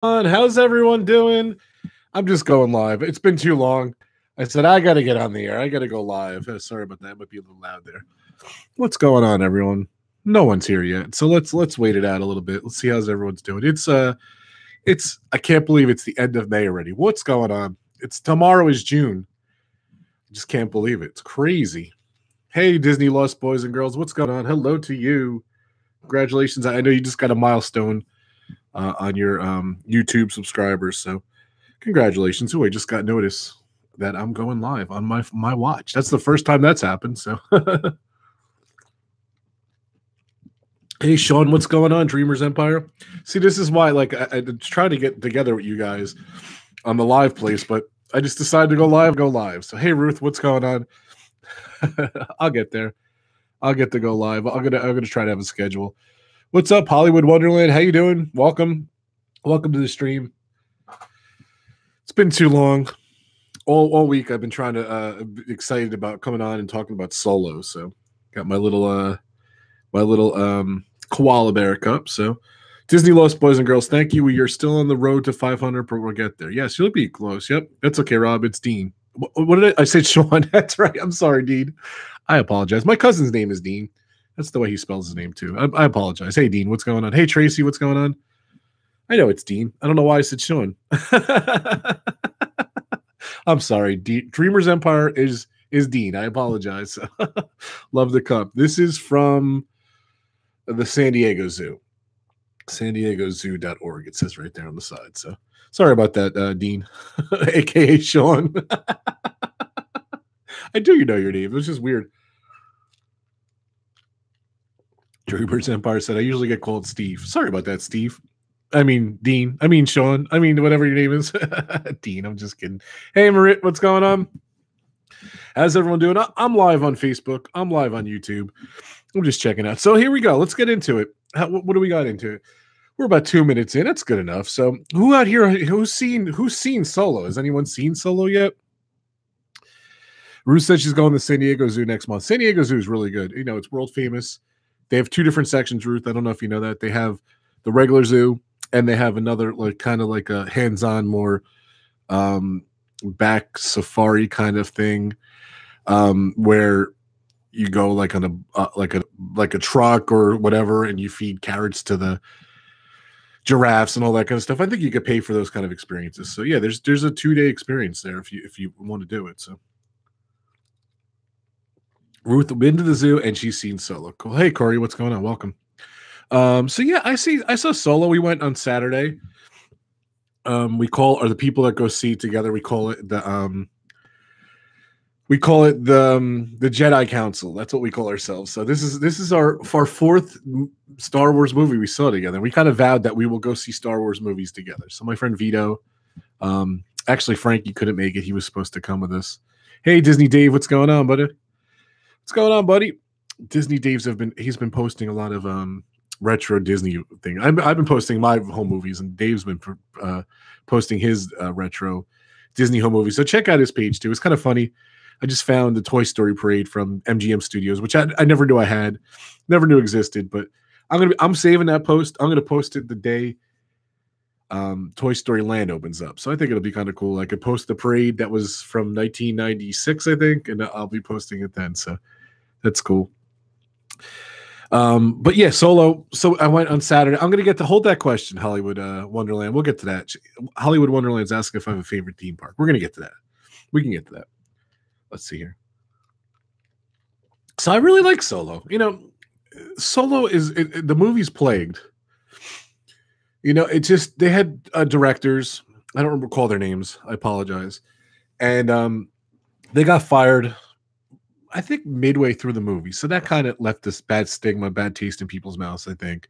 How's everyone doing? I'm just going live. It's been too long. I said I got to get on the air. I got to go live. Sorry about that. It might be a little loud there. What's going on, everyone? No one's here yet, so let's wait it out a little bit. Let's see how's everyone's doing. It's I can't believe it's the end of May already. What's going on? Tomorrow is June. I just can't believe it. It's crazy. Hey, Disney Lost boys and girls, what's going on? Hello to you. Congratulations. I know you just got a milestone on your YouTube subscribers. So congratulations. Oh, I just got notice that I'm going live on my watch. That's the first time that's happened. So hey, Sean, what's going on? Dreamers Empire. See, this is why I trying to get together with you guys on the live place, but I just decided to go live. So hey, Ruth, what's going on? I'll get there. I'll get to go live. I'm gonna try to have a schedule. What's up, Hollywood Wonderland? How you doing? Welcome to the stream. It's been too long. All week I've been trying to excited about coming on and talking about Solo. So got my little koala bear cup. So Disney Lost boys and girls, thank you. We are still on the road to 500, but we'll get there. Yes, you'll be close. Yep, that's okay, Rob. It's Dean. What did I say? Sean. That's right. I'm sorry, Dean. I apologize. My cousin's name is Dean. That's the way he spells his name too. I apologize. Hey, Dean, what's going on? Hey, Tracy, what's going on? I know it's Dean. I don't know why I said Sean. I'm sorry. Dreamers Empire is Dean. I apologize. Love the cup. This is from the San Diego Zoo. SanDiegoZoo.org. It says right there on the side. So sorry about that, Dean, aka Sean. I do know your name. It was just weird. Dreamers Empire said, I usually get called Steve. Sorry about that, Steve. I mean, Dean. I mean, Sean. I mean, whatever your name is. Dean, I'm just kidding. Hey, Marit, what's going on? How's everyone doing? I'm live on Facebook. I'm live on YouTube. I'm just checking out. So here we go. Let's get into it. What do we got into it? We're about 2 minutes in. That's good enough. So who out here, who's seen Solo? Has anyone seen Solo yet? Ruth said she's going to San Diego Zoo next month. San Diego Zoo is really good. You know, it's world famous. They have two different sections, Ruth. I don't know if you know that. They have the regular zoo, and they have another kind of like a hands-on, more back safari kind of thing, where you go like on a truck or whatever, and you feed carrots to the giraffes and all that kind of stuff. I think you could pay for those kind of experiences. So yeah, there's a 2-day experience there if you want to do it. So Ruth been to the zoo and she's seen Solo. Cool. Hey Corey, what's going on? Welcome. So yeah, I saw Solo. We went on Saturday. The people that go see it together, we call it the Jedi Council. That's what we call ourselves. So this is our fourth Star Wars movie we saw together. We kind of vowed that we will go see Star Wars movies together. So my friend Vito, actually Frankie couldn't make it. He was supposed to come with us. Hey Disney Dave, what's going on, buddy? What's going on, buddy? Disney Dave's he's been posting a lot of retro Disney thing. I've been posting my home movies, and Dave's been posting his retro Disney home movies. So check out his page too. It's kind of funny. I just found the Toy Story Parade from MGM Studios, which I never knew I had, never knew existed. But I'm saving that post. I'm gonna post it the day Toy Story Land opens up. So I think it'll be kind of cool. I could post the parade that was from 1996, I think, and I'll be posting it then. So that's cool. But yeah, Solo. So I went on Saturday. I'm gonna get to hold that question, Hollywood Wonderland. We'll get to that. Hollywood Wonderland's asking if I have a favorite theme park. We're gonna get to that. We can get to that. Let's see here. So I really like Solo. You know, Solo the movie's plagued. You know, it just they had directors. I don't recall their names. I apologize. And they got fired, I think, midway through the movie. So that kind of left this bad stigma, bad taste in people's mouths, I think.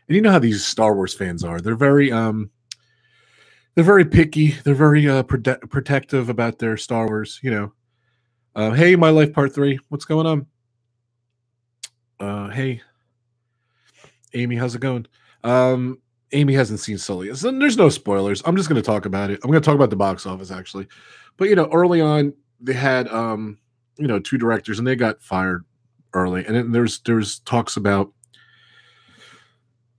And you know how these Star Wars fans are. They're very picky. They're very protective about their Star Wars, you know. Hey, My Life Part 3. What's going on? Hey, Amy, how's it going? Amy hasn't seen Sully. So there's no spoilers. I'm just going to talk about it. I'm going to talk about the box office, actually. But, you know, early on, they had, you know, two directors, and they got fired early. And then there's talks about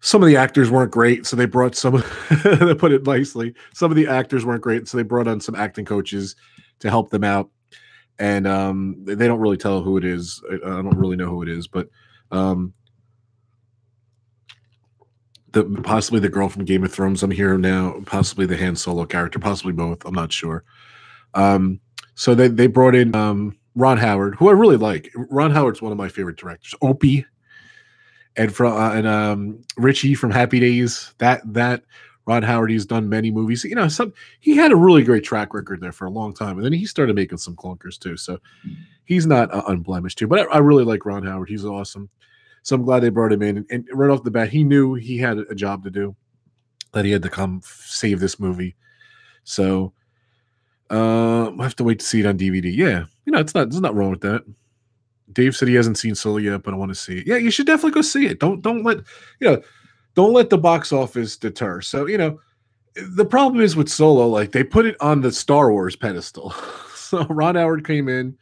some of the actors weren't great, so they brought some. They put it nicely. Some of the actors weren't great, so they brought on some acting coaches to help them out. And they don't really tell who it is. I don't really know who it is, but possibly the girl from Game of Thrones. I'm here now. Possibly the Han Solo character. Possibly both. I'm not sure. So they brought in Ron Howard, who I really like. Ron Howard's one of my favorite directors. Opie, and Richie from Happy Days. That Ron Howard, he's done many movies. You know, he had a really great track record there for a long time, and then he started making some clunkers too. So he's not unblemished too. But I really like Ron Howard. He's awesome. So I'm glad they brought him in. And right off the bat, he knew he had a job to do, that he had to come save this movie. So I have to wait to see it on DVD. Yeah, you know, there's not wrong with that. Dave said he hasn't seen Solo yet, but I want to see it. Yeah, you should definitely go see it. Don't let the box office deter. So, you know, the problem is with Solo, like they put it on the Star Wars pedestal. So Ron Howard came in.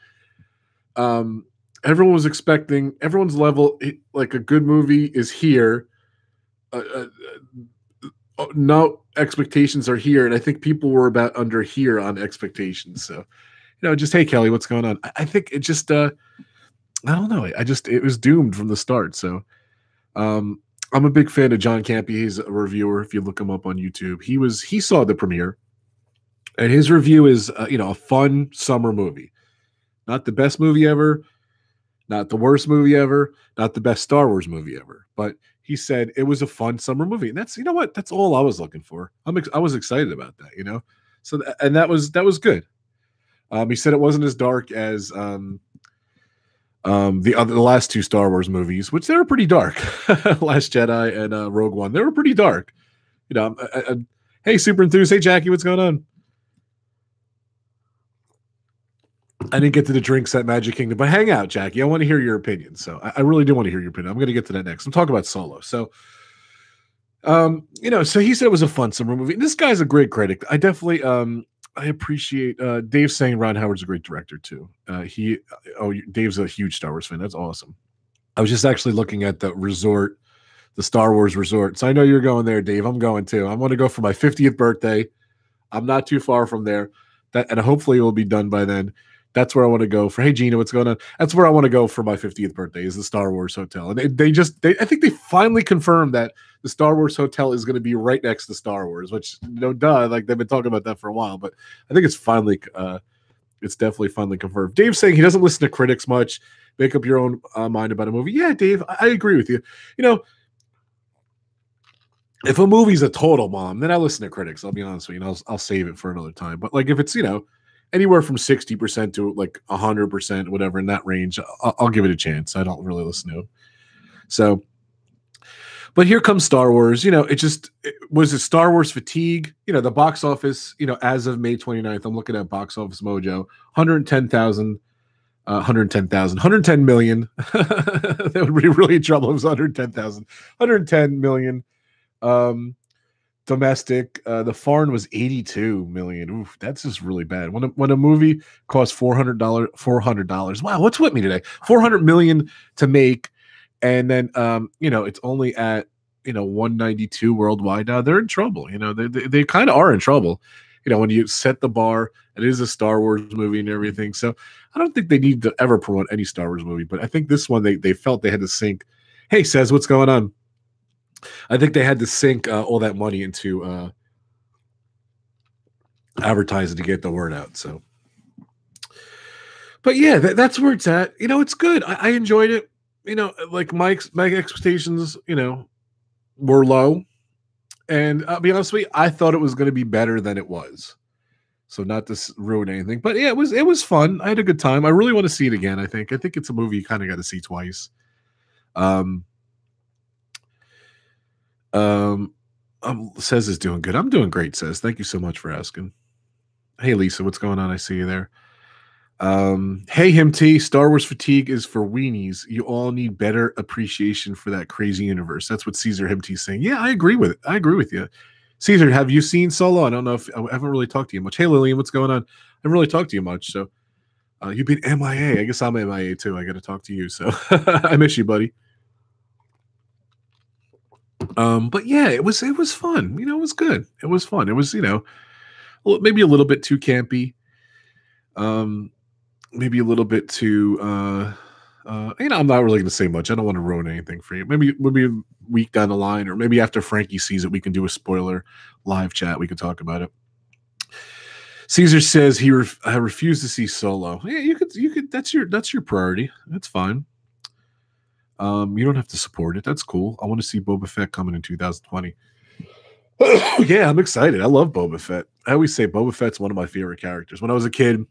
Everyone was expecting, everyone's level, like a good movie is here. No expectations are here. And I think people were about under here on expectations. So, you know, just, hey, Kelly, what's going on? I think it just, I don't know. It was doomed from the start. So, I'm a big fan of John Campy. He's a reviewer. If you look him up on YouTube, he saw the premiere, and his review is, a fun summer movie. Not the best movie ever, not the worst movie ever, not the best Star Wars movie ever. But he said it was a fun summer movie, and that's, you know what, that's all I was looking for. I was excited about that, you know. So and that was good. He said it wasn't as dark as the last two Star Wars movies, which they were pretty dark. Last Jedi and Rogue One, they were pretty dark. You know, hey, super enthused. Hey, Jackie, what's going on? I didn't get to the drinks at Magic Kingdom, but hang out, Jackie. I want to hear your opinion. So I really do want to hear your opinion. I'm going to get to that next. I'm talking about Solo. So, so he said it was a fun summer movie. And this guy's a great critic. I definitely, I appreciate Dave saying Ron Howard's a great director too. Dave's a huge Star Wars fan. That's awesome. I was just actually looking at the resort, the Star Wars resort. So I know you're going there, Dave. I'm going too. I want to go for my 50th birthday. I'm not too far from there. And hopefully it will be done by then. That's where I want to go for. Hey, Gina, what's going on? That's where I want to go for my 50th birthday, is the Star Wars Hotel. And I think they finally confirmed that the Star Wars Hotel is going to be right next to Star Wars, which, like they've been talking about that for a while. But I think it's definitely finally confirmed. Dave's saying he doesn't listen to critics much. Make up your own mind about a movie. Yeah, Dave, I agree with you. You know, if a movie's a total bomb, then I listen to critics. I'll be honest with you, and I'll save it for another time. But like if it's, anywhere from 60% to like 100%, whatever in that range, I'll give it a chance. I don't really listen to it. So, but here comes Star Wars. Was it Star Wars fatigue? The box office, as of May 29th, I'm looking at Box Office Mojo, 110 million. That would be really in trouble if it was 110,000. 110 million. Domestic, the foreign was 82 million. Oof, that's just really bad. When a movie costs $400, wow, what's with me today? 400 million to make, and then it's only at 192 worldwide. Now they're in trouble. They kind of are in trouble. When you set the bar, it is a Star Wars movie and everything. So I don't think they need to ever promote any Star Wars movie, but I think this one they felt they had to sink. Hey, Says, what's going on? I think they had to sink all that money into advertising to get the word out. So, but yeah, that's where it's at. It's good. I enjoyed it. Like my expectations, were low, and I'll be honest with you, I thought it was going to be better than it was. So not to ruin anything, but yeah, it was fun. I had a good time. I really want to see it again. I think it's a movie you kind of got to see twice. Says is doing good. I'm doing great, Says. Thank you so much for asking. Hey, Lisa, what's going on? I see you there. Hey, him T, Star Wars fatigue is for weenies. You all need better appreciation for that crazy universe. That's what Caesar him T is saying. Yeah, I agree with it. I agree with you. Caesar, have you seen Solo? I don't know if I haven't really talked to you much. Hey, Lillian, what's going on? I haven't really talked to you much. So you've been MIA. I guess I'm MIA too. I got to talk to you. So I miss you, buddy. But yeah, it was fun. You know, it was good. It was fun. It was, you know, maybe a little bit too campy. Um, maybe a little bit too you know, I'm not really gonna say much. I don't want to ruin anything for you. Maybe a week down the line, or maybe after Frankie sees it, we can do a spoiler live chat. We can talk about it. Caesar says I refuse to see Solo. Yeah, you could that's your priority. That's fine. You don't have to support it. That's cool. I want to see Boba Fett coming in 2020. Yeah, I'm excited. I love Boba Fett. I always say Boba Fett's one of my favorite characters. When I was a kid,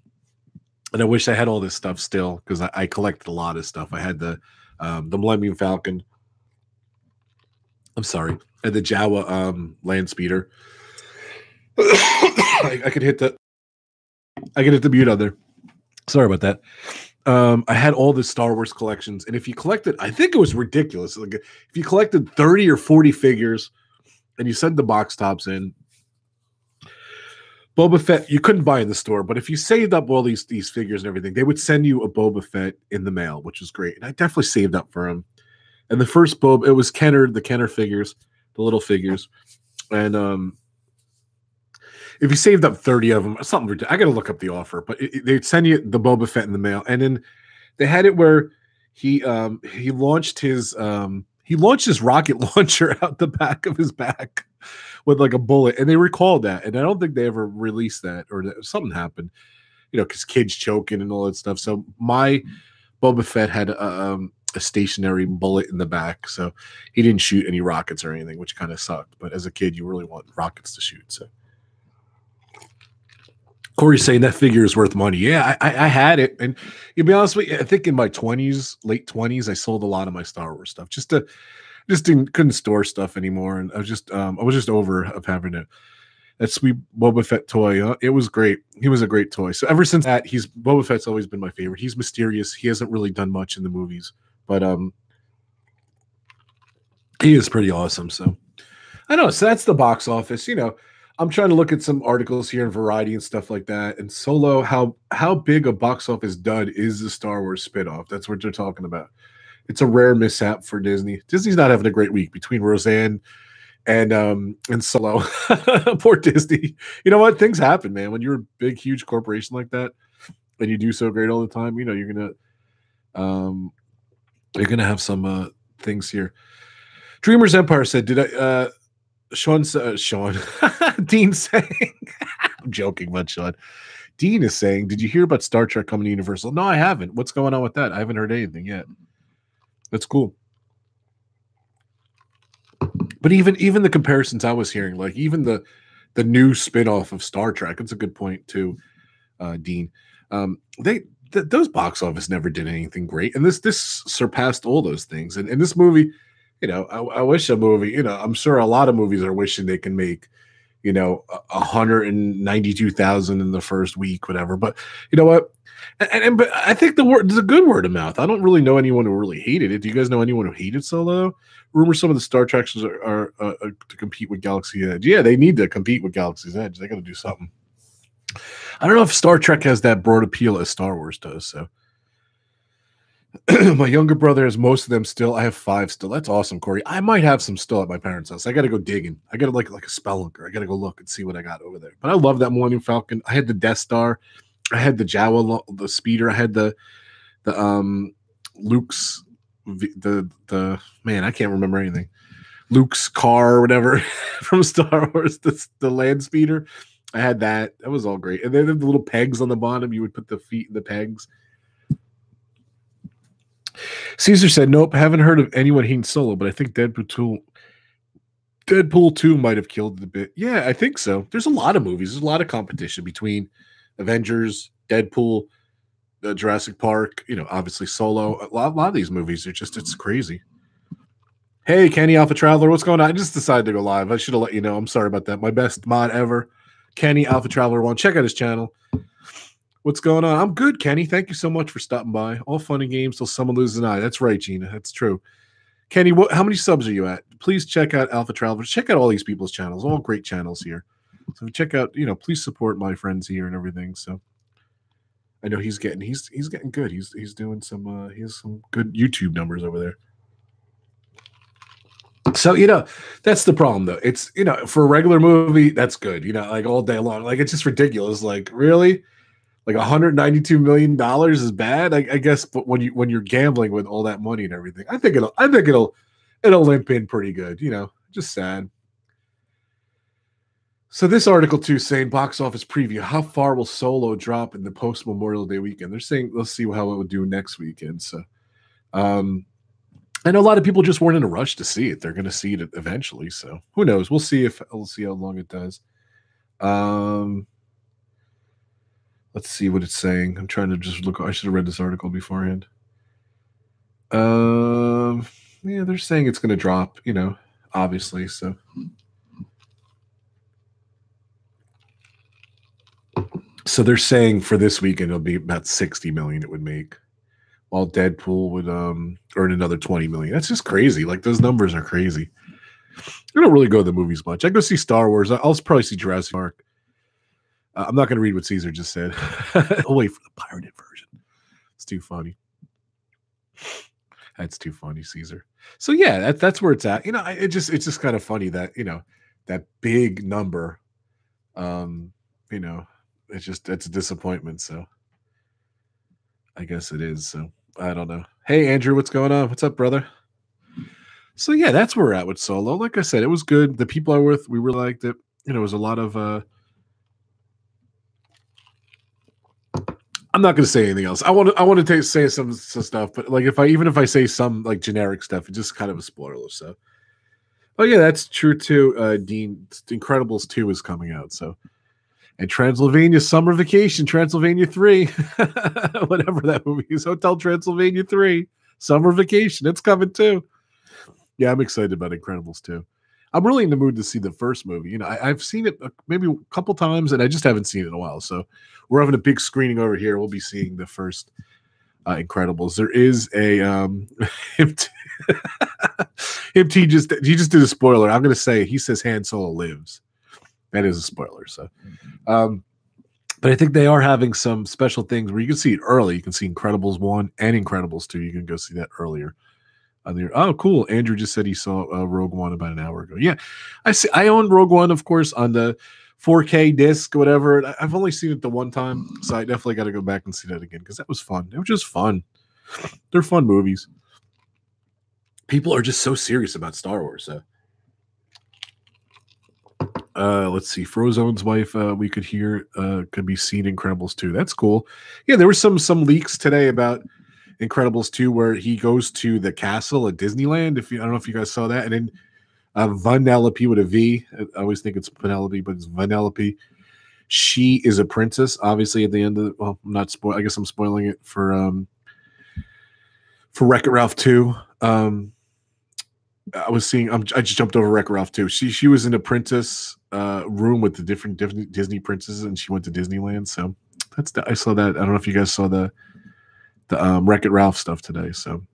and I wish I had all this stuff still, because I collected a lot of stuff. I had the Millennium Falcon. I'm sorry, and the Jawa land speeder. I could hit the mute on there. Sorry about that. I had all the Star Wars collections, and if you collected, I think it was ridiculous. Like, if you collected 30 or 40 figures, and you sent the box tops in, Boba Fett you couldn't buy in the store, but if you saved up all these figures and everything, they would send you a Boba Fett in the mail, which was great. And I definitely saved up for him. And the first Boba, it was the Kenner figures, the little figures, and if you saved up 30 of them, something ridiculous. I got to look up the offer, but they'd send you the Boba Fett in the mail, and then they had it where he launched his rocket launcher out the back of his back with like a bullet, and they recalled that, and I don't think they ever released that, or something happened, you know, because kids choking and all that stuff. So my Boba Fett had a stationary bullet in the back, so he didn't shoot any rockets or anything, which kind of sucked. But as a kid, you really want rockets to shoot. So Corey's saying that figure is worth money. Yeah, I had it, and to be honest with you, I think in my 20s, late 20s, I sold a lot of my Star Wars stuff just couldn't store stuff anymore, and I was just over of having it. That sweet Boba Fett toy. It was great. He was a great toy. So ever since that, Boba Fett's always been my favorite. He's mysterious. He hasn't really done much in the movies, but he is pretty awesome. So I know. So that's the box office. You know, I'm trying to look at some articles here in Variety and stuff like that. And Solo, how big a box office dud is the Star Wars spinoff? That's what they're talking about. It's a rare mishap for Disney. Disney's not having a great week between Roseanne and Solo. Poor Disney. You know what? Things happen, man. When you're a big, huge corporation like that, and you do so great all the time, you know you're gonna have some things here. Dreamers Empire said, "Did I?" Sean, Dean saying, "I'm joking, but Sean." Dean is saying, "Did you hear about Star Trek coming to Universal?" No, I haven't. What's going on with that? I haven't heard anything yet. That's cool. But even the comparisons I was hearing, like even the new spinoff of Star Trek, it's a good point too, Dean. Those box office never did anything great, and this surpassed all those things. And this movie, you know, I wish a movie, you know, I'm sure a lot of movies are wishing they can make, you know, 192,000 in the first week, whatever. But you know what? But I think there's a good word of mouth. I don't really know anyone who really hated it. Do you guys know anyone who hated Solo? Rumors some of the Star Treks are to compete with Galaxy's Edge. Yeah, they need to compete with Galaxy's Edge. They got to do something. I don't know if Star Trek has that broad appeal as Star Wars does. So my younger brother has most of them still. I have 5 still. That's awesome, Corey. I might have some still at my parents' house. I got to go digging. I got to like a spelunker. I got to go look and see what I got over there. But I love that Millennium Falcon. I had the Death Star. I had the Jawa, the speeder. I had the Luke's the man. I can't remember anything. Luke's car or whatever from Star Wars. The land speeder. I had that. That was all great. And then the little pegs on the bottom. You would put the feet in the pegs. Caesar said, "Nope, haven't heard of anyone hating Solo, but I think Deadpool 2 might have killed it a bit." Yeah, I think so. There's a lot of movies. There's a lot of competition between Avengers, Deadpool, Jurassic Park, you know, obviously Solo. A lot of these movies are just, it's crazy. Hey, Kenny Alpha Traveler, what's going on? I just decided to go live. I should have let you know. I'm sorry about that. My best mod ever, Kenny Alpha Traveler 1. Check out his channel. What's going on? I'm good, Kenny. Thank you so much for stopping by. All fun and games till someone loses an eye. That's right, Gina. That's true. Kenny, how many subs are you at? Please check out Alpha Traveler. Check out all these people's channels. All great channels here. So check out, you know, please support my friends here and everything. So I know he's getting good. He's doing some he has some good YouTube numbers over there. So, that's the problem though. It's, for a regular movie, that's good, like all day long. Like it's just ridiculous. Like, really? Like $192 million is bad, I guess. But when you're gambling with all that money and everything, I think it'll limp in pretty good. Just sad. So this article too saying box office preview: how far will Solo drop in the post Memorial Day weekend? They're saying let's see how it would do next weekend. So, I know a lot of people just weren't in a rush to see it. They're going to see it eventually. So who knows? We'll see how long it does. Let's see what it's saying. I'm trying to just look. I should have read this article beforehand. Yeah, they're saying it's going to drop, obviously. So they're saying for this weekend it'll be about 60 million it would make, while Deadpool would earn another 20 million. That's just crazy. Like those numbers are crazy. I don't really go to the movies much. I go see Star Wars. I'll probably see Jurassic Park. I'm not going to read what Caesar just said. I'll wait for the pirated version. It's too funny. That's too funny, Caesar. So yeah, that's where it's at. It's just kind of funny that that big number. It's a disappointment. So I guess it is. So I don't know. Hey Andrew, what's going on? What's up, brother? So yeah, that's where we're at with Solo. Like I said, it was good. The people I were with, we really liked it. It was a lot of. I'm not going to say anything else. I want to say some stuff, but like if I say some like generic stuff, it's just kind of a spoiler. So, oh yeah, that's true too. Dean, Incredibles 2 is coming out. So, and Transylvania Summer Vacation, Transylvania 3, whatever that movie is, Hotel Transylvania 3, Summer Vacation, it's coming too. Yeah, I'm excited about Incredibles 2. I'm really in the mood to see the first movie. I've seen it maybe a couple times, and I just haven't seen it in a while. So we're having a big screening over here. We'll be seeing the first Incredibles. There is a he just did a spoiler. I'm going to say he says Han Solo lives. That is a spoiler. So, but I think they are having some special things where you can see it early. You can see Incredibles 1 and Incredibles 2. You can go see that earlier. Oh, cool. Andrew just said he saw Rogue One about an hour ago. Yeah, I own Rogue One, of course, on the 4K disc, whatever. I've only seen it the one time, so I definitely got to go back and see that again because that was fun. It was just fun. They're fun movies. People are just so serious about Star Wars. So. Let's see. Frozone's wife, we could hear, could be seen in Incredibles 2. That's cool. Yeah, there were some leaks today about Incredibles 2 where he goes to the castle at Disneyland. I don't know if you guys saw that. And then Vanellope with a V. I always think it's Penelope, but it's Vanellope. She is a princess, obviously, at the end of the, well, I'm not I guess I'm spoiling it for Wreck-It Ralph 2. I was seeing, I just jumped over Wreck-It Ralph 2. She was in a princess room with the different Disney princesses, and she went to Disneyland. So I saw that. I don't know if you guys saw the Wreck-It Ralph stuff today. So,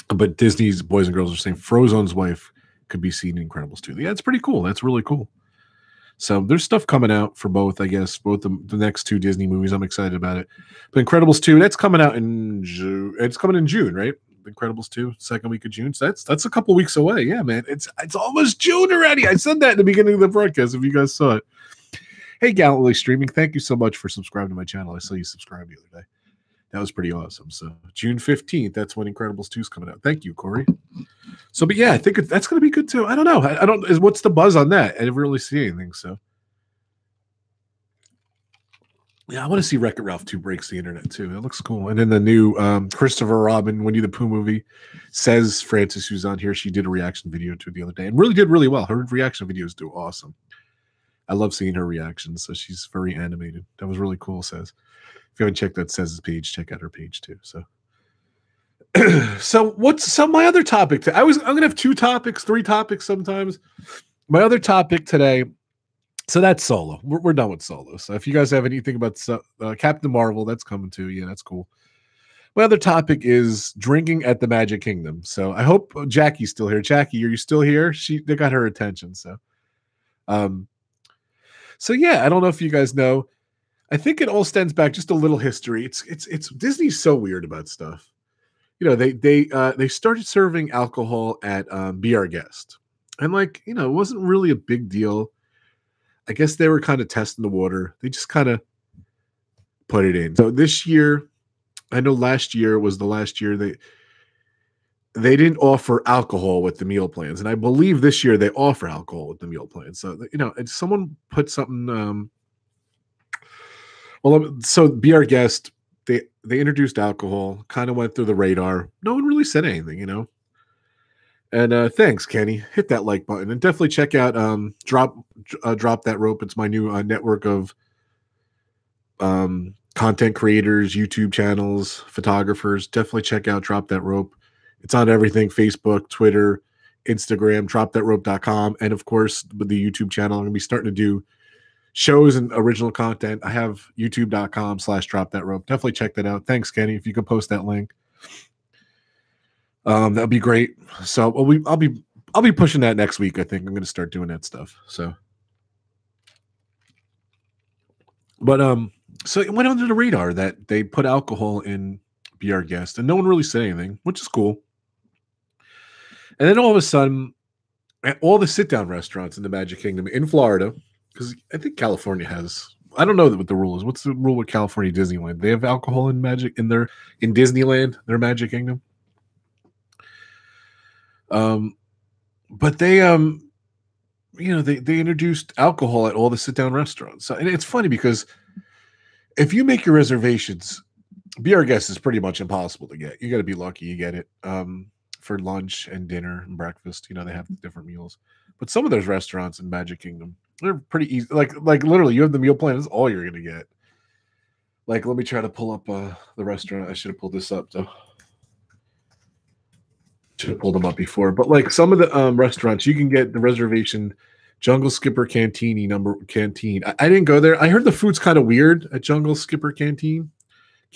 but Disney's boys and girls are saying Frozone's wife could be seen in Incredibles 2. Yeah, it's pretty cool. That's really cool. So there's stuff coming out for both, I guess, both the next two Disney movies. I'm excited about it. But Incredibles 2, that's coming out in June. It's coming in June, right? Incredibles 2, second week of June. So that's a couple weeks away. Yeah, man. It's almost June already. I said that at the beginning of the broadcast if you guys saw it. Hey, Gallantly Streaming, thank you so much for subscribing to my channel. I saw you subscribe the other day. That was pretty awesome. So June 15th, that's when Incredibles 2 is coming out. Thank you, Corey. So, but yeah, I think that's going to be good too. I don't know. I don't. What's the buzz on that? I didn't really see anything. So, yeah, I want to see Wreck-It Ralph 2 breaks the internet too. It looks cool. And then the new Christopher Robin Winnie the Pooh movie. Says Francis, who's on here, she did a reaction video to it the other day and really did really well. Her reaction videos do awesome. I love seeing her reactions. So she's very animated. That was really cool. Says. If you haven't checked out Sez's page, check out her page too. So, so my other topic? I'm gonna have two topics, three topics sometimes. My other topic today. So that's Solo. We're done with Solo. So if you guys have anything about Captain Marvel, that's coming too. Yeah, that's cool. My other topic is drinking at the Magic Kingdom. So I hope Jackie's still here. Jackie, are you still here? They got her attention. So, so yeah, I don't know if you guys know. I think it all stems back just a little history. It's Disney's so weird about stuff. You know, they started serving alcohol at Be Our Guest. And like, it wasn't really a big deal. I guess they were kind of testing the water. They just kind of put it in. So this year, I know last year was the last year they didn't offer alcohol with the meal plans, and I believe this year they offer alcohol with the meal plans. So if someone put something, so be our guest. They introduced alcohol, kind of went through the radar. No one really said anything. And thanks, Kenny. Hit that like button and definitely check out drop that rope. It's my new network of content creators, YouTube channels, photographers. Definitely check out Drop That Rope. It's on everything: Facebook, Twitter, Instagram, dropthatrope.com, and of course with the YouTube channel. I'm gonna be starting to do shows and original content. I have youtube.com/dropthatrope. Definitely check that out. Thanks, Kenny. If you could post that link. That'd be great. So I'll be pushing that next week. I think I'm going to start doing that stuff. So it went under the radar that they put alcohol in Be Our Guest, and no one really said anything, which is cool. And then all of a sudden, at all the sit-down restaurants in the Magic Kingdom in Florida, because I think California has. I don't know what the rule is. What's the rule with California Disneyland? They have alcohol in in Disneyland, their Magic Kingdom. But they they introduced alcohol at all the sit down restaurants. And it's funny because if you make your reservations, Be Our Guest is pretty much impossible to get. You got to be lucky you get it for lunch and dinner and breakfast. They have different meals. But some of those restaurants in Magic Kingdom, they're pretty easy. Like literally, you have the meal plan. That's all you're gonna get. Like, let me try to pull up the restaurant. I should have pulled this up though. Should have pulled them up before, but like some of the restaurants, you can get the reservation. Jungle Skipper Canteen. I didn't go there. I heard the food's kind of weird at Jungle Skipper Cantini.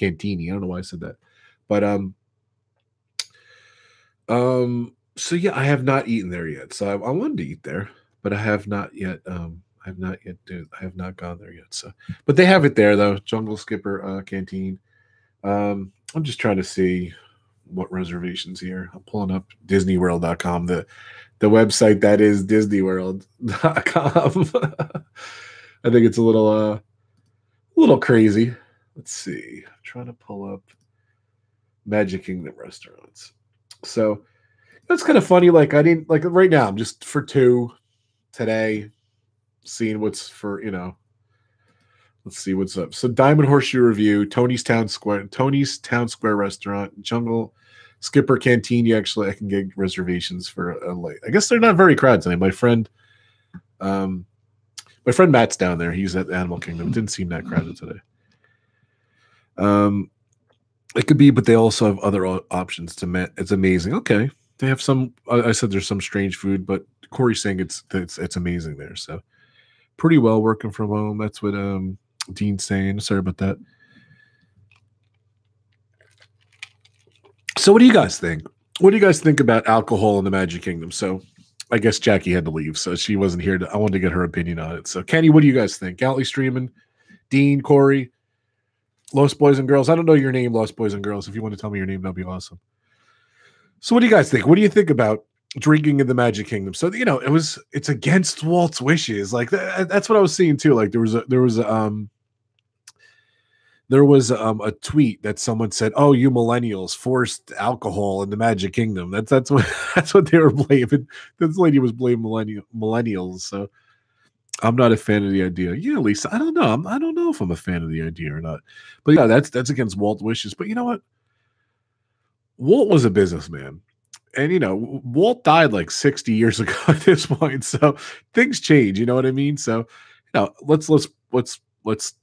I don't know why I said that, but so yeah, I have not eaten there yet. So I wanted to eat there, but I have not yet. I have not gone there yet. So, but they have it there though. Jungle Skipper Canteen. I'm just trying to see what reservations here. I'm pulling up disneyworld.com, the website that is disneyworld.com. I think it's a little crazy. Let's see. I'm trying to pull up Magic Kingdom restaurants. So that's kind of funny. Like I didn't like right now. I'm just for two today, seeing what's for Let's see what's up. So Diamond Horseshoe Review, Tony's Town Square Restaurant, Jungle Skipper Canteen. Actually, I can get reservations for a late. I guess they're not very crowded today. My friend Matt's down there. He's at Animal Kingdom. It didn't seem that crowded today. It could be, but they also have other options to Met. It's amazing. Okay, they have some. I said there's some strange food, but Corey's saying it's amazing there. So pretty well working from home. That's what Dean's saying. Sorry about that. So what do you guys think? What do you guys think about alcohol in the Magic Kingdom? So I guess Jackie had to leave, so she wasn't here. I wanted to get her opinion on it. So Kenny, what do you guys think? Galley streaming, Dean, Corey, Lost Boys and Girls. I don't know your name, Lost Boys and Girls. If you want to tell me your name, that'd be awesome. So what do you guys think? What do you think about drinking in the Magic Kingdom? So it's against Walt's wishes. Like that's what I was seeing too. Like there was a tweet that someone said, "Oh, you millennials forced alcohol in the Magic Kingdom." That's what they were blaming. This lady was blaming millennials. So I'm not a fan of the idea. Yeah, Lisa, I don't know. I don't know if I'm a fan of the idea or not. But yeah, that's against Walt's wishes. But you know what? Walt was a businessman. And Walt died like 60 years ago at this point. So things change, you know what I mean? So, let's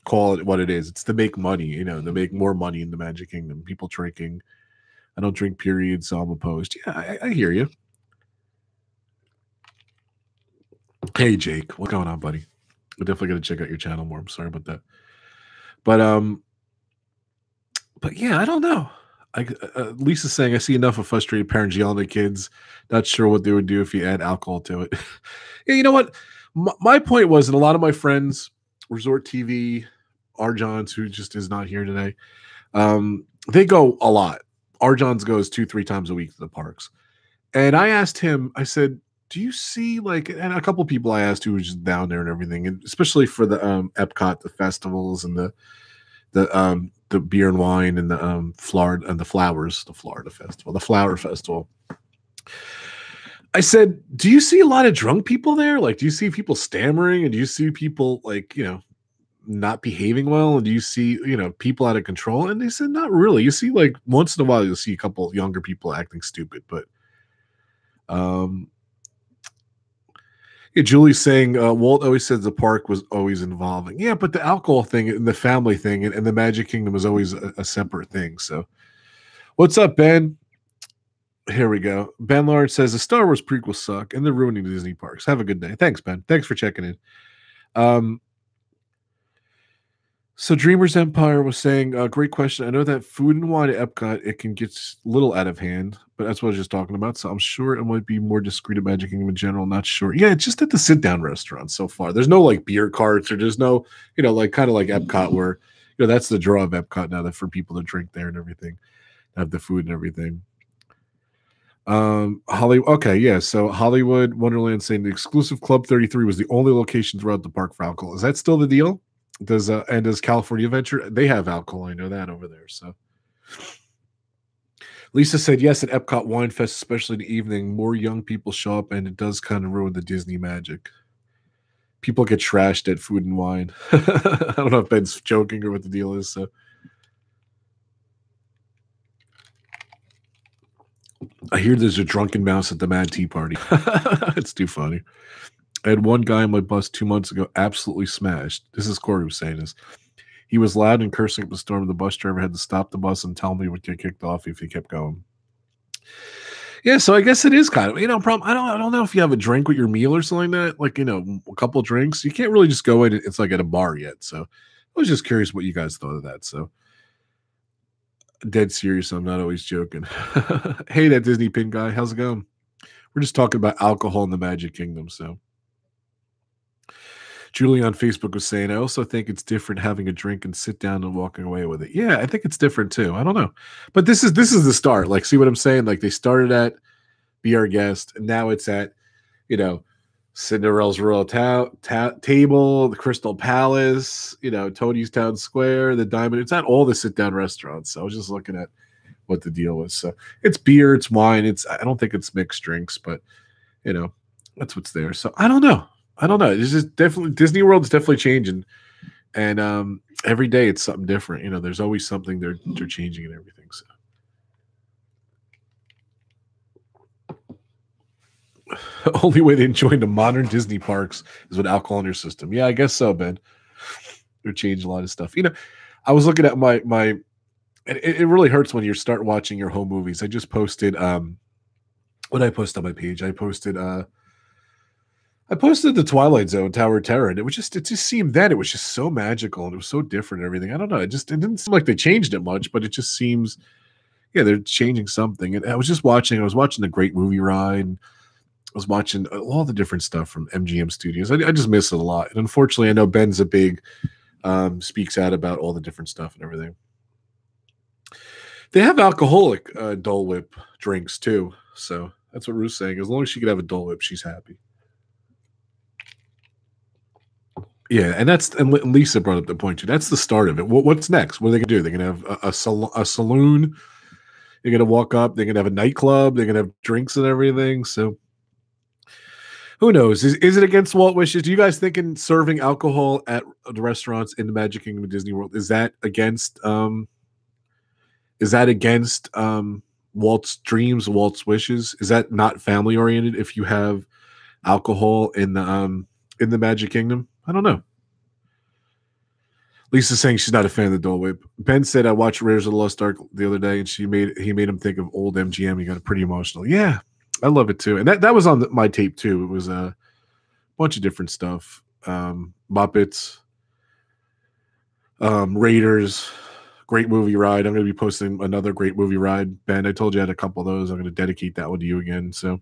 call it what it is. It's to make money, to make more money in the Magic Kingdom. People drinking. I don't drink, period, so I'm opposed. Yeah, I hear you. Hey Jake, what's going on, buddy? We're definitely gonna check out your channel more. I'm sorry about that. But yeah, I don't know. Lisa's saying, I see enough of frustrated parents yelling at kids. Not sure what they would do if you add alcohol to it. Yeah, you know what? My point was, and a lot of my friends, Resort TV, Arjons, who just is not here today, they go a lot. Arjons goes 2-3 times a week to the parks. And I asked him, I said, do you see like, and a couple people I asked who was just down there and everything, and especially for the Epcot, the festivals and the beer and wine and the Florida and the Florida festival, the flower festival. I said, do you see a lot of drunk people there? Like, do you see people stammering, and do you see people like, not behaving well? And do you see, people out of control? And they said, not really. You see, like, once in a while, you'll see a couple younger people acting stupid, but yeah, Julie's saying Walt always says the park was always involving. Yeah, but the alcohol thing and the family thing and the Magic Kingdom was always a separate thing. So, what's up, Ben? Here we go. Ben Lawrence says the Star Wars prequels suck and they're ruining the Disney parks. Have a good day. Thanks, Ben. Thanks for checking in. So Dreamers Empire was saying, great question. I know that food and wine at Epcot, it can get a little out of hand, but that's what I was just talking about. So I'm sure it might be more discreet at Magic Kingdom in general. Not sure. Yeah, it's just at the sit-down restaurants so far. There's no like beer carts, or there's no, like kind of like Epcot where, that's the draw of Epcot now, that for people to drink there and everything, have the food and everything. Hollywood. Okay, yeah. So Hollywood Wonderland saying the exclusive Club 33 was the only location throughout the park for alcohol. Is that still the deal? Does California Adventure, they have alcohol? I know that over there. So Lisa said yes, at Epcot Wine Fest, especially in the evening, more young people show up, and it does kind of ruin the Disney magic. People get trashed at food and wine. I don't know if Ben's joking or what the deal is. So I hear there's a drunken mouse at the Mad Tea Party. It's too funny. I had one guy on my bus 2 months ago absolutely smashed. This is Corey who's saying this. He was loud and cursing up a storm. The bus driver had to stop the bus and tell me he would get kicked off if he kept going. Yeah, so I guess it is kind of, problem. I don't know if you have a drink with your meal or something like that, like, a couple drinks. You can't really just go in. It's like at a bar yet. So I was just curious what you guys thought of that. So dead serious. I'm not always joking. Hey, that Disney pin guy. How's it going? We're just talking about alcohol in the Magic Kingdom. So Julie on Facebook was saying, I also think it's different having a drink and sit down and walking away with it. Yeah, I think it's different too. I don't know. But this is the start. Like, see what I'm saying? Like, they started at Be Our Guest, and now it's at, Cinderella's Royal Table, the Crystal Palace, Tony's Town Square, the Diamond. It's at all the sit-down restaurants. So I was just looking at what the deal was. So it's beer, it's wine. I don't think it's mixed drinks, but, that's what's there. So I don't know. It's just definitely, Disney World is definitely changing, and every day it's something different. There's always something they're changing and everything. So only way to enjoy the modern Disney parks is with alcohol in your system. Yeah, I guess so, Ben. They're changing a lot of stuff. I was looking at my and it really hurts when you start watching your home movies. I just posted what did I post on my page? I posted the Twilight Zone Tower of Terror, and it just seemed that it was just so magical and it was so different and everything. I don't know. It didn't seem like they changed it much, but it just seems, yeah, they're changing something. And I was watching the Great Movie Ride. I was watching all the different stuff from MGM Studios. I just miss it a lot. And unfortunately, I know Ben's a big, speaks out about all the different stuff and everything. They have alcoholic Dole Whip drinks too. So that's what Ruth's saying. As long as she could have a Dole Whip, she's happy. Yeah, and Lisa brought up the point too. That's the start of it. What's next? What are they gonna do? They're gonna have a saloon. They're gonna walk up. They're gonna have a nightclub. They're gonna have drinks and everything. So who knows? Is it against Walt wishes? Do you guys thinking serving alcohol at the restaurants in the Magic Kingdom of Disney World, is that against Walt's dreams, Walt's wishes? Is that not family oriented if you have alcohol in the Magic Kingdom? I don't know. Lisa's saying she's not a fan of the Dole Whip. Ben said I watched Raiders of the Lost Ark the other day, and he made him think of old MGM. He got pretty emotional. Yeah, I love it too. And that was on my tape too. It was a bunch of different stuff. Muppets, Raiders, Great Movie Ride. I'm going to be posting another Great Movie Ride. Ben, I told you I had a couple of those. I'm going to dedicate that one to you again. So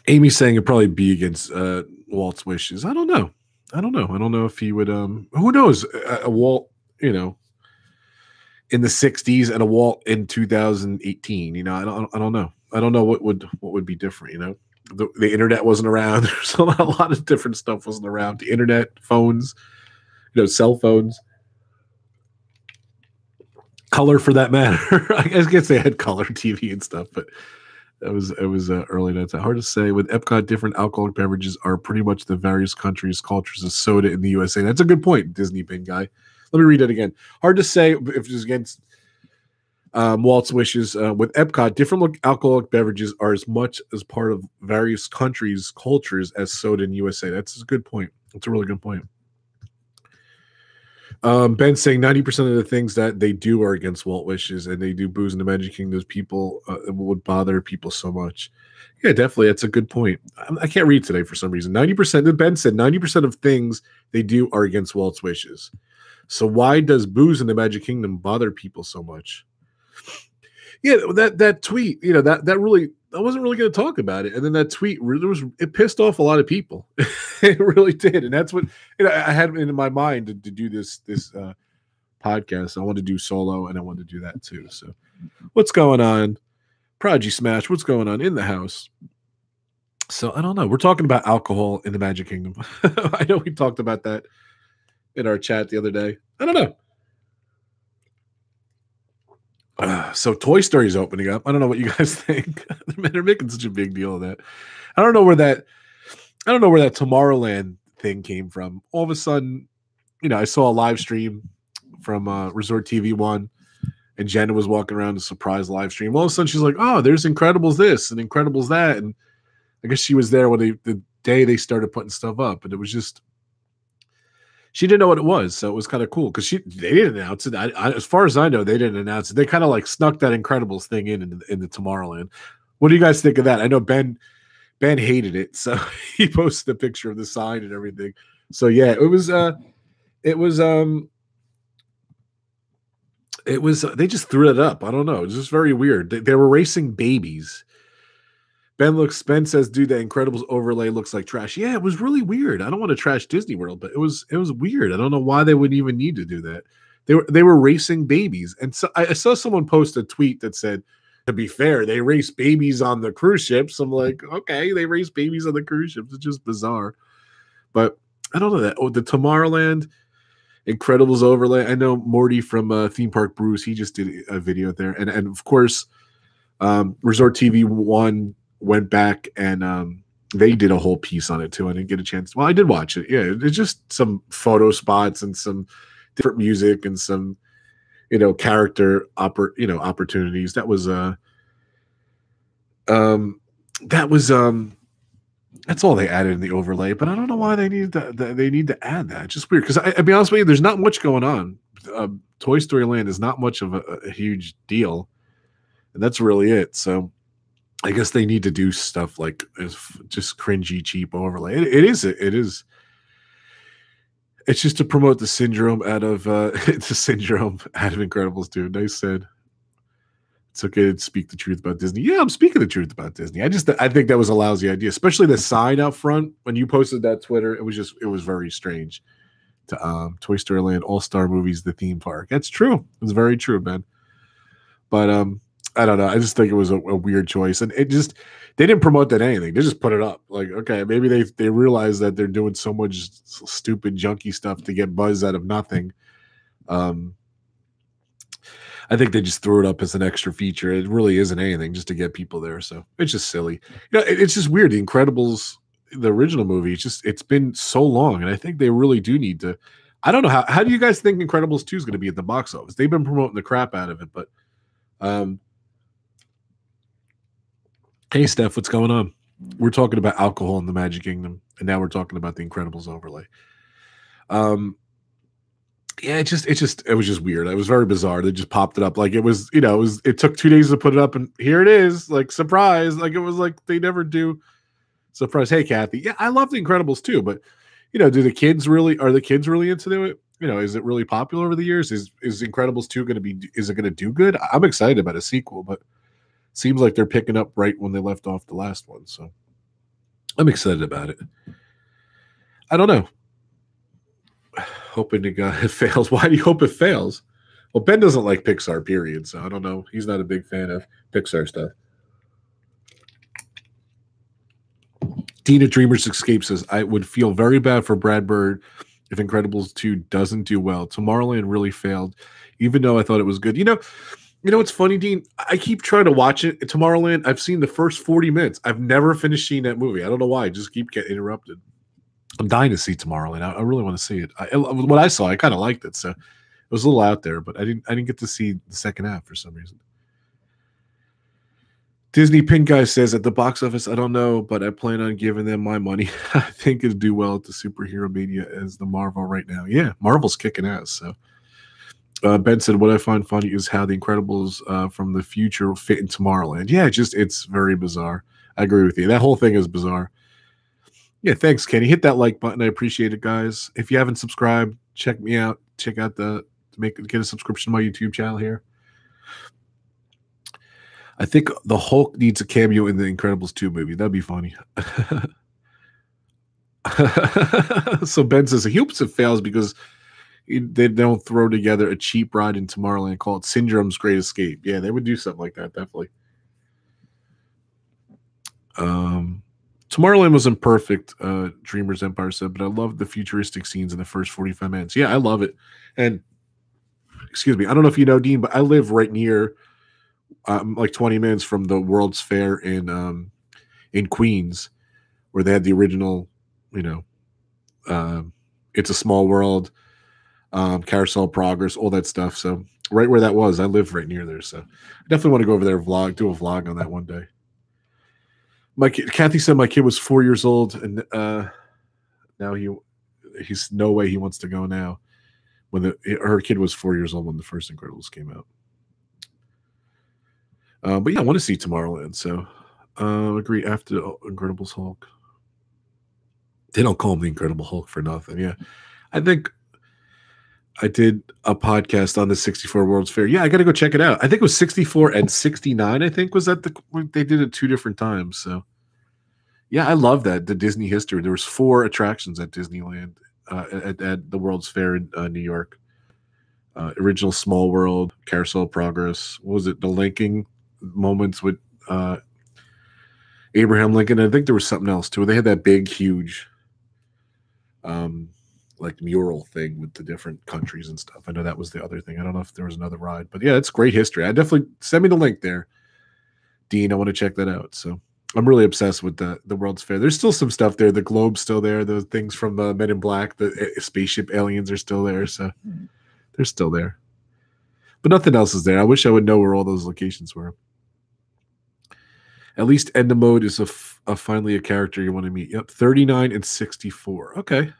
Amy's saying it'd probably be against Walt's wishes. I don't know. I don't know if he would. Who knows? A Walt, in the '60s and a Walt in 2018. I don't know. I don't know what would be different. You know, the internet wasn't around. There's a lot of different stuff wasn't around. The internet, phones, you know, cell phones, color for that matter. I guess they had color TV and stuff, but it was early nights. Hard to say. With Epcot, different alcoholic beverages are pretty much the various countries' cultures of soda in the USA. That's a good point, Disney Bin guy. Let me read it again. Hard to say if it's against Walt's wishes. With Epcot, different alcoholic beverages are as much as part of various countries' cultures as soda in USA. That's a good point. That's a really good point. Ben's saying 90% of the things that they do are against Walt wishes, and they do booze in the Magic Kingdom. People would bother people so much. Yeah, definitely. That's a good point. I can't read today for some reason. 90%, Ben said 90% of things they do are against Walt's wishes. So why does booze in the Magic Kingdom bother people so much? Yeah, that tweet, you know, that really, I wasn't really going to talk about it. And then that tweet it pissed off a lot of people. It really did. And that's what, you know, I had in my mind to do this podcast. I want to do solo and I want to do that too. So what's going on? Prodigy Smash, what's going on in the house? So I don't know. We're talking about alcohol in the Magic Kingdom. I know we talked about that in our chat the other day. I don't know. So Toy Story is opening up. I don't know what you guys think. They're making such a big deal of that. I don't know where that Tomorrowland thing came from. All of a sudden, you know, I saw a live stream from Resort TV 1, and Jenna was walking around a surprise live stream. All of a sudden, she's like, "Oh, there's Incredibles this and Incredibles that," and I guess she was there when the day they started putting stuff up, and it was just. She didn't know what it was, so it was kind of cool because they didn't announce it. As far as I know, they didn't announce it. They kind of like snuck that Incredibles thing in the Tomorrowland. What do you guys think of that? I know Ben hated it, so he posted a picture of the sign and everything. So yeah, it was they just threw it up. I don't know. It was just very weird. They were racing babies. Ben says, dude, the Incredibles overlay looks like trash. Yeah, it was really weird. I don't want to trash Disney World, but it was weird. I don't know why they would even need to do that. They were racing babies. And so I saw someone post a tweet that said, to be fair, they race babies on the cruise ships. I'm like, okay, they race babies on the cruise ships. It's just bizarre. But I don't know that. Oh, the Tomorrowland Incredibles overlay. I know Morty from Theme Park Bruce, he just did a video there. And of course, Resort TV 1 went back and they did a whole piece on it too. I didn't get a chance. Well, I did watch it. Yeah, it's just some photo spots and some different music and some, you know, character opportunities. That's all they added in the overlay. But I don't know why they need to add that. It's just weird because I'll be honest with you, there's not much going on. Toy Story Land is not much of a huge deal, and that's really it. So. I guess they need to do stuff like just cringy, cheap overlay. It is. It's just to promote the syndrome out of Incredibles, dude. Nice said. It's okay to speak the truth about Disney. Yeah, I'm speaking the truth about Disney. I think that was a lousy idea, especially the sign out front when you posted that Twitter. It was very strange. To Toy Story Land All-Star Movies, the theme park. That's true. It's very true, man. But I don't know. I just think it was a weird choice, and they didn't promote that anything. They just put it up. Like, okay, maybe they realize that they're doing so much stupid junky stuff to get buzz out of nothing. I think they just threw it up as an extra feature. It really isn't anything, just to get people there. So it's just silly. You know, it's just weird. The Incredibles, the original movie, it's been so long, and I think they really do need to. I don't know how do you guys think Incredibles 2 is going to be at the box office? They've been promoting the crap out of it, but. Hey, Steph, what's going on? We're talking about alcohol in the Magic Kingdom, and now we're talking about the Incredibles overlay. Yeah, it was just weird. It was very bizarre. They just popped it up like it was, you know, it took 2 days to put it up, and here it is, like surprise. Like it was like they never do surprise. Hey, Kathy, yeah, I love the Incredibles too, but you know, are the kids really into it? You know, is it really popular over the years? Is Incredibles 2 is it going to do good? I'm excited about a sequel, but. Seems like they're picking up right when they left off the last one. So I'm excited about it. I don't know. Hoping it fails. Why do you hope it fails? Well, Ben doesn't like Pixar, period. So I don't know. He's not a big fan of Pixar stuff. Dina Dreamers Escape says, I would feel very bad for Brad Bird if Incredibles 2 doesn't do well. Tomorrowland really failed, even though I thought it was good. You know what's funny, Dean? I keep trying to watch it. Tomorrowland, I've seen the first 40 minutes. I've never finished seeing that movie. I don't know why. I just keep getting interrupted. I'm dying to see Tomorrowland. I really want to see it. What I saw, I kind of liked it. So it was a little out there, but I didn't get to see the second half for some reason. Disney Pin Guy says, at the box office, I don't know, but I plan on giving them my money. I think it'll do well at the superhero media as the Marvel right now. Yeah, Marvel's kicking ass. So Ben said, what I find funny is how the Incredibles from the future fit in Tomorrowland. Yeah, it's very bizarre. I agree with you. That whole thing is bizarre. Yeah, thanks, Kenny. Hit that like button. I appreciate it, guys. If you haven't subscribed, check me out. Check out get a subscription to my YouTube channel here. I think the Hulk needs a cameo in the Incredibles 2 movie. That'd be funny. So Ben says he hopes it fails because they don't throw together a cheap ride in Tomorrowland called Syndrome's Great Escape. Yeah, they would do something like that, definitely. Tomorrowland wasn't perfect, Dreamers Empire said, but I love the futuristic scenes in the first 45 minutes. Yeah, I love it. And, excuse me, I don't know if you know, Dean, but I live right near like 20 minutes from the World's Fair in Queens, where they had the original, It's a Small World, Carousel of Progress, all that stuff. So right where that was, I live right near there. So I definitely want to go over there and do a vlog on that one day. Kathy said my kid was 4 years old, and now he's no way he wants to go now. When her kid was 4 years old when the first Incredibles came out. But yeah, I want to see Tomorrowland. So agree after Incredibles Hulk. They don't call him the Incredible Hulk for nothing. Yeah, I think I did a podcast on the 64 World's Fair. Yeah, I got to go check it out. I think it was 64 and 69. I think was that they did it 2 different times. So yeah, I love that, the Disney history. There was 4 attractions at Disneyland at the World's Fair in New York. Original Small World, Carousel of Progress. What was it? The linking moments with Abraham Lincoln. I think there was something else too. They had that big, huge, like mural thing with the different countries and stuff. I know that was the other thing. I don't know if there was another ride, but yeah, it's great history. I definitely send me the link there, Dean. I want to check that out. So I'm really obsessed with the World's Fair. There's still some stuff there. The globe's still there. The things from Men in Black, the spaceship aliens are still there. So they're still there. But nothing else is there. I wish I would know where all those locations were. At least Endemode is finally a character you want to meet. Yep, 39 and 64. Okay.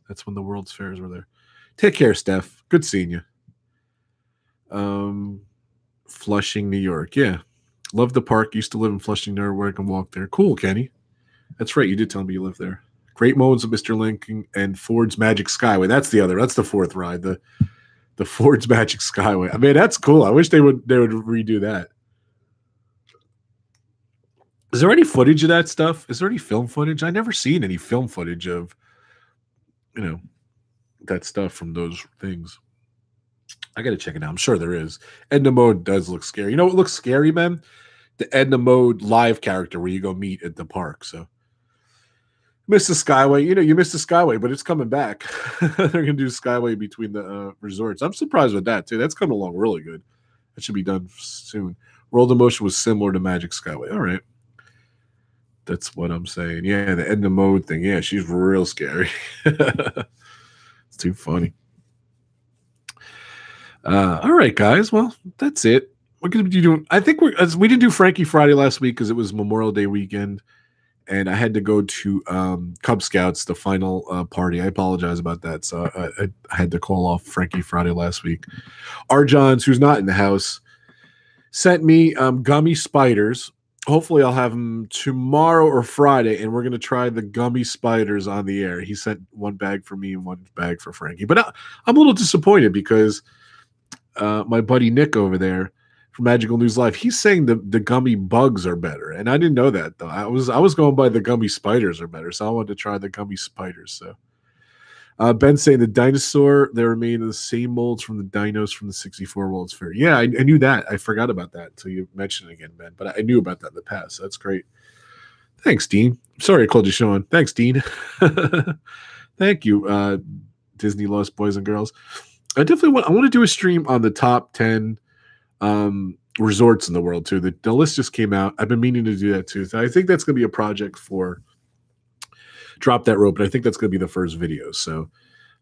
That's when the World's Fairs were there. Take care, Steph. Good seeing you. Flushing, New York. Yeah. Love the park. Used to live in Flushing, New York, where I can walk there. Cool, Kenny. That's right. You did tell me you live there. Great moments of Mr. Lincoln and Ford's Magic Skyway. That's the other. That's the 4th ride. The Ford's Magic Skyway. I mean, that's cool. I wish they would redo that. Is there any footage of that stuff? Is there any film footage? I never seen any film footage of, that stuff from those things. I got to check it out. I'm sure there is. Edna Mode does look scary. You know what looks scary, man? The Edna Mode live character where you go meet at the park. So, miss the Skyway. You missed the Skyway, but it's coming back. They're going to do Skyway between the resorts. I'm surprised with that, too. That's coming along really good. That should be done soon. World of Motion was similar to Magic Skyway. All right. That's what I'm saying. Yeah, the Edna Mode thing. Yeah, she's real scary. It's too funny. All right, guys. Well, that's it. We're going to be doing. I think we didn't do Frankie Friday last week because it was Memorial Day weekend, and I had to go to Cub Scouts, the final party. I apologize about that. So I had to call off Frankie Friday last week. R. Johns, who's not in the house, sent me gummy spiders. Hopefully I'll have them tomorrow or Friday, and we're going to try the gummy spiders on the air. He sent 1 bag for me and 1 bag for Frankie. But I'm a little disappointed because my buddy Nick over there from Magical News Live, he's saying the gummy bugs are better. And I didn't know that, though. I was going by the gummy spiders are better, so I wanted to try the gummy spiders. So Ben saying the dinosaur, they remain in the same molds from the dinos from the 64 World's Fair. Yeah, I knew that. I forgot about that until you mentioned it again, Ben. But I knew about that in the past. So that's great. Thanks, Dean. Sorry I called you Sean. Thanks, Dean. Thank you, Disney Lost Boys and Girls. I want to do a stream on the top 10 resorts in the world too. The list just came out. I've been meaning to do that too. So I think that's going to be a project for Drop That Rope, and I think that's going to be the first video. So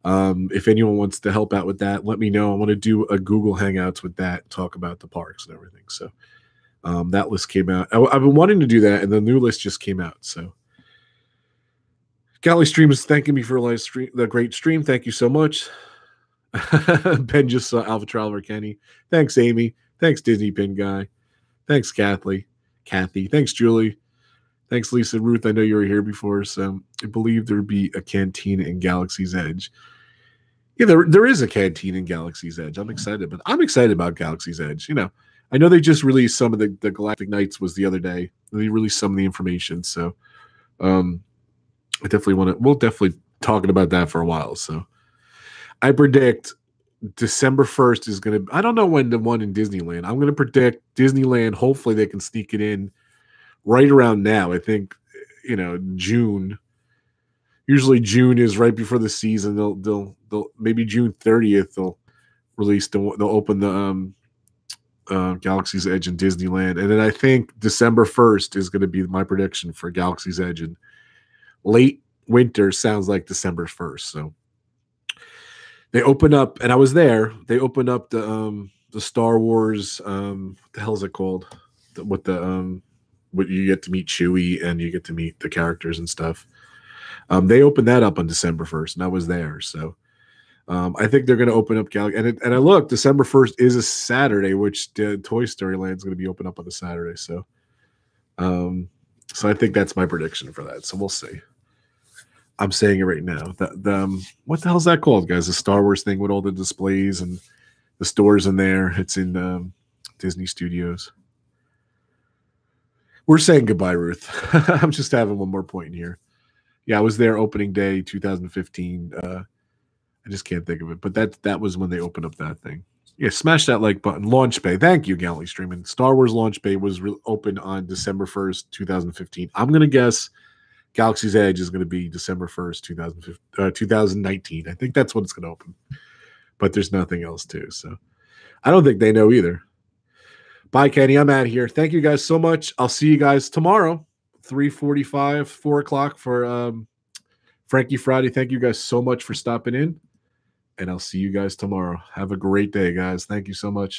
if anyone wants to help out with that, let me know. I want to do a Google Hangouts with that, talk about the parks and everything. So that list came out. I've been wanting to do that, and the new list just came out. So Galley Stream is thanking me for the great stream. Thank you so much. Ben just saw Alpha Traveler Kenny. Thanks, Amy. Thanks, Disney Pin Guy. Thanks, Kathy. Thanks, Julie. Thanks, Lisa Ruth. I know you were here before, so I believe there'd be a canteen in Galaxy's Edge. Yeah, there is a canteen in Galaxy's Edge. I'm excited, but I'm excited about Galaxy's Edge. You know, I know they just released some of the Galactic Nights was the other day. They released some of the information, so I definitely we'll definitely talking about that for a while. So I predict December 1st is going to, I don't know when the one in Disneyland. I'm going to predict Disneyland. Hopefully they can sneak it in right around now. I think, you know, June. Usually June is right before the season. They'll maybe June 30th they'll release they'll open the Galaxy's Edge in Disneyland, and then I think December 1st is going to be my prediction for Galaxy's Edge, and late winter sounds like December 1st. So they open up, and I was there. They open up the Star Wars. What the hell is it called? What you get to meet Chewie and you get to meet the characters and stuff. They opened that up on December 1st, and I was there. So I think they're going to open up Galaxy. And I look, December 1st is a Saturday, which Toy Story Land is going to be open up on a Saturday. So, so I think that's my prediction for that. So we'll see. I'm saying it right now. What the hell is that called, guys? The Star Wars thing with all the displays and the stores in there. It's in Disney Studios. We're saying goodbye, Ruth. I'm just having one more point in here. Yeah, I was there opening day 2015. I just can't think of it, but that was when they opened up that thing. Yeah, smash that like button. Launch Bay. Thank you, Galley Streaming. Star Wars Launch Bay was open on December 1st, 2015. I'm going to guess Galaxy's Edge is going to be December 1st, 2019. I think that's when it's going to open. But there's nothing else, too. So I don't think they know either. Bye, Kenny. I'm out of here. Thank you guys so much. I'll see you guys tomorrow, 3:45, 4 o'clock for Frankie Friday. Thank you guys so much for stopping in. And I'll see you guys tomorrow. Have a great day, guys. Thank you so much.